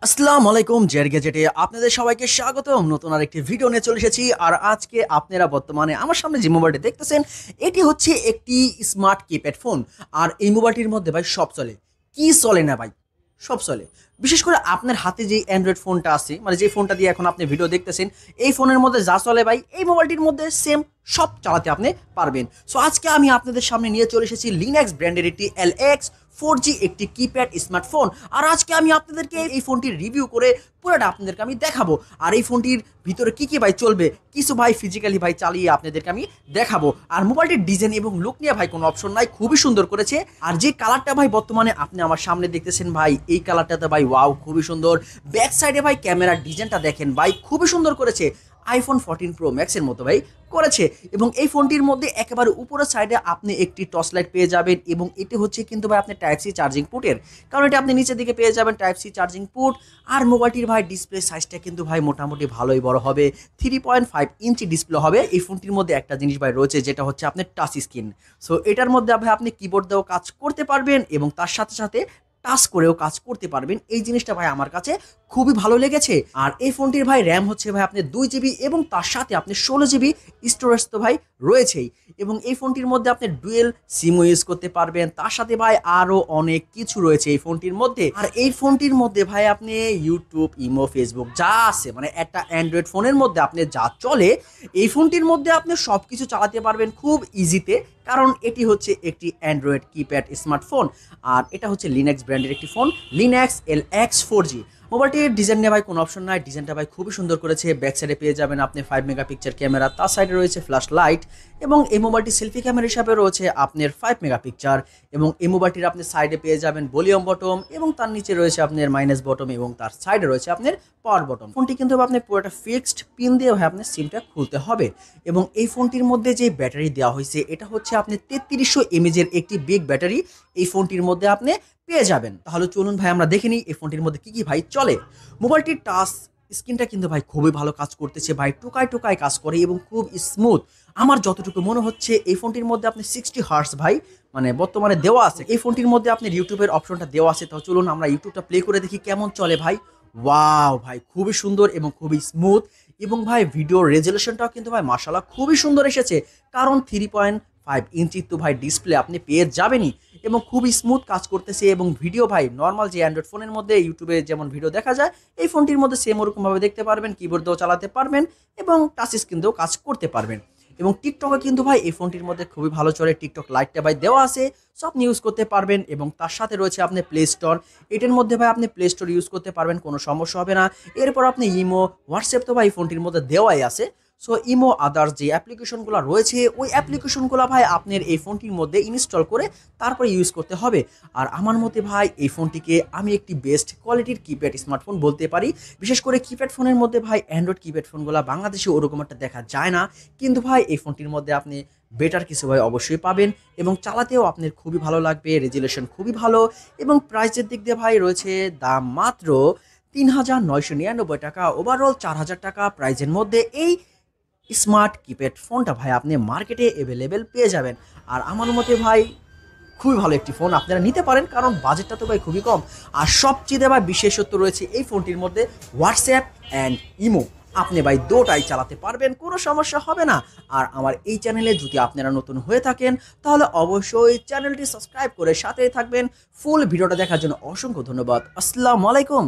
আসসালামু আলাইকুম জের গ্যাজেটে আপনাদের সবাইকে স্বাগতম। নতুন আরেকটি ভিডিও নিয়ে চলে এসেছি। আর আজকে আপনারা বর্তমানে আমার সামনে যে মোবাইলটি দেখতেছেন এটি হচ্ছে একটি স্মার্ট কিপ্যাড ফোন। আর এই মোবাইলটির মধ্যে ভাই সব চলে। কি চলে না ভাই? সব চলে। বিশেষ করে আপনার হাতে যে অ্যান্ড্রয়েড ফোনটা আছে, মানে যে ফোনটা দিয়ে এখন আপনি ভিডিও দেখতেছেন, এই ফোনের মধ্যে যা চলে ভাই এই মোবাইলটির মধ্যে সেম সব চালাতে আপনি পারবেন। সো আজকে আমি আপনাদের সামনে নিয়ে চলে এসেছি লিনাক্স ব্র্যান্ডের একটি LX4G একটি কিপ্যাড স্মার্টফোন। আর আজকে আমি আপনাদেরকে এই ফোনটির রিভিউ করে পুরোটা আপনাদেরকে আমি দেখাবো। আর এই ফোনটির ভিতরে কি কি ভাই চলবে কিছু ভাই ফিজিক্যালি ভাই চালিয়ে আপনাদেরকে আমি দেখাবো। আর মোবাইলটির ডিজাইন এবং লুক নিয়ে ভাই কোনো অপশন নাই, খুবই সুন্দর করেছে। আর যে কালারটা ভাই বর্তমানে আপনি আমার সামনে দেখতেছেন ভাই, এই কালারটাতে ভাই ওয়াও খুবই সুন্দর। ব্যাক সাইডে ভাই ক্যামেরার ডিজাইনটা দেখেন ভাই, খুবই সুন্দর করেছে। আইফোন 14 প্রো ম্যাক্সের মতো ভাই করেছে। এবং এই ফোনটির মধ্যে একেবারে উপরের সাইডে আপনি একটি টর্চ লাইট পেয়ে যাবেন। এবং এটি হচ্ছে কিন্তু ভাই আপনি টাইপ সি চার্জিং পোর্টের, কারণ এটা আপনি নিচের দিকে পেয়ে যাবেন টাইপ সি চার্জিং পোর্ট। আর মোবাইলটির ভাই ডিসপ্লে সাইজটা কিন্তু ভাই মোটামুটি ভালোই বড় হবে, 3.5 ইঞ্চি ডিসপ্লে হবে। এই ফোনটির মধ্যে একটা জিনিস ভাই রয়েছে যেটা হচ্ছে আপনার টাচ স্ক্রিন। সো এটার মধ্যে ভাই আপনি কিবোর্ড দিয়েও কাজ করতে পারবেন এবং তার সাথে সাথে টাচ করেও কাজ করতে পারবেন। এই জিনিসটা ভাই আমার কাছে খুবই ভালো লেগেছে। আর এই ফোনটির ভাই র্যাম হচ্ছে ভাই আপনি 2 GB এবং তার সাথে আপনি 16 GB স্টোরেজ তো ভাই রয়েছেই। এবং এই ফোনটির মধ্যে আপনি ডুয়েল সিমও ইউজ করতে পারবেন, তার সাথে ভাই আরও অনেক কিছু রয়েছে এই ফোনটির মধ্যে। আর এই ফোনটির মধ্যে ভাই আপনি ইউটিউব, ইমো, ফেসবুক যা আছে, মানে একটা অ্যান্ড্রয়েড ফোনের মধ্যে আপনি যা চলে এই ফোনটির মধ্যে আপনি সব কিছু চালাতে পারবেন খুব ইজিতে, কারণ এটি হচ্ছে একটি অ্যান্ড্রয়েড কিপ্যাড স্মার্টফোন। আর এটা হচ্ছে লিনাক্স ব্র্যান্ডের একটি ফোন, লিনাক্স LX4G। মোবাইলটির ডিজাইন নিয়ে ভাই কোনো অপশন নাই, ডিজাইনটা ভাই খুবই সুন্দর করেছে। ব্যাক সাইডে পেয়ে যাবেন আপনি 5 মেগাপিক্সেল ক্যামেরা, তার সাইডে রয়েছে ফ্ল্যাশ লাইট। এবং এই মোবাইলটি সেলফি ক্যামেরা হিসাবে রয়েছে আপনার 5 মেগাপিক্সেল। এবং এই মোবাইলটির আপনি সাইডে পেয়ে যাবেন ভলিউম বটম এবং তার নিচে রয়েছে আপনার মাইনাস বটম এবং তার সাইডে রয়েছে আপনার পাওয়ার বটম। ফোনটি কিন্তু আপনি পুরোটা ফিক্সড পিন দিয়ে ভাই আপনার সিমটা খুলতে হবে। এবং এই ফোনটির মধ্যে যে ব্যাটারি দেওয়া হয়েছে এটা হচ্ছে আপনি 3300 mAh একটি বিগ ব্যাটারি এই ফোনটির মধ্যে আপনি পেয়ে যাবেন। তাহলে চলুন ভাই আমরা দেখে নিই এই ফোনটির মধ্যে কি কি ভাই চলে। মোবাইলটির টাচ স্ক্রিনটা কিন্তু ভাই খুবই ভালো কাজ করতেছে ভাই, টোকায় টোকায় কাজ করে এবং খুব স্মুথ। আমার যতটুকু মনে হচ্ছে এই ফোনটির মধ্যে আপনি 60 হার্টজ ভাই মানে বর্তমানে দেওয়া আছে। এই ফোনটির মধ্যে আপনার ইউটিউবের অপশনটা দেওয়া আছে। তো চলুন আমরা ইউটিউবটা প্লে করে দেখি কেমন চলে ভাই। ওয়াও ভাই খুবই সুন্দর এবং খুবই স্মুথ। এবং ভাই ভিডিও রেজলিউশনটাও কিন্তু ভাই মাশাআল্লাহ খুবই সুন্দর এসেছে, কারণ 3.5 ইঞ্চি তো ভাই ডিসপ্লে আপনি পেয়ে যাবেনই। এবং খুবই স্মুথ কাজ করতেছে। এবং ভিডিও ভাই নর্মাল যে অ্যান্ড্রয়েড ফোনের মধ্যে ইউটিউবে যেমন ভিডিও দেখা যায় এই ফোনটির মধ্যে সেম ওরকমভাবে দেখতে পারবেন, কিবোর্ড দিয়েও চালাতে পারবেন এবং টাচ স্ক্রিন দিয়েও কাজ করতে পারবেন। এবং টিকটকে কিন্তু ভাই এই ফোনটির মধ্যে খুবই ভালো চলে, টিকটক লাইটটা ভাই দেওয়া আছে, সব ইউজ করতে পারবেন। এবং তার সাথে রয়েছে আপনি প্লে স্টোর, এটার মধ্যে ভাই আপনি প্লে স্টোর ইউজ করতে পারবেন, কোনো সমস্যা হবে না। এরপর আপনি ইমো, হোয়াটসঅ্যাপ তো ভাই ফোনটির মধ্যে দেওয়াই আছে। সো ইমো আদার্স যে অ্যাপ্লিকেশনগুলো রয়েছে ওই অ্যাপ্লিকেশনগুলো ভাই আপনার এই ফোনটির মধ্যে ইনস্টল করে তারপরে ইউজ করতে হবে। আর আমার মতে ভাই এই ফোনটিকে আমি একটি বেস্ট কোয়ালিটির কিপ্যাড স্মার্টফোন বলতে পারি। বিশেষ করে কিপ্যাড ফোনের মধ্যে ভাই অ্যান্ড্রয়েড কিপ্যাড ফোনগুলো বাংলাদেশে ওরকম একটা দেখা যায় না, কিন্তু ভাই এই ফোনটির মধ্যে আপনি বেটার কিছু ভাই অবশ্যই পাবেন এবং চালাতেও আপনার খুবই ভালো লাগবে, রেজুলেশন খুবই ভালো। এবং প্রাইসের দিক দিয়ে ভাই রয়েছে দাম মাত্র ৩,৯৯৯ টাকা, ওভারঅল ৪,০০০ টাকা প্রাইজের মধ্যে এই স্মার্ট কিপ্যাড ফোনটা ভাই আপনি মার্কেটে অ্যাভেলেবেল পেয়ে যাবেন। আর আমার মতে ভাই খুবই ভালো একটি ফোন, আপনারা নিতে পারেন, কারণ বাজেটটা তো ভাই খুবই কম। আর সবচেয়ে ভাই বিশেষত্ব রয়েছে এই ফোনটির মধ্যে হোয়াটসঅ্যাপ অ্যান্ড ইমো, আপনি ভাই দুটোই চালাতে পারবেন, কোনো সমস্যা হবে না। আর আমার এই চ্যানেলে যদি আপনারা নতুন হয়ে থাকেন তাহলে অবশ্যই চ্যানেলটি সাবস্ক্রাইব করে সাথেই থাকবেন। ফুল ভিডিওটা দেখার জন্য অসংখ্য ধন্যবাদ। আসসালামু আলাইকুম।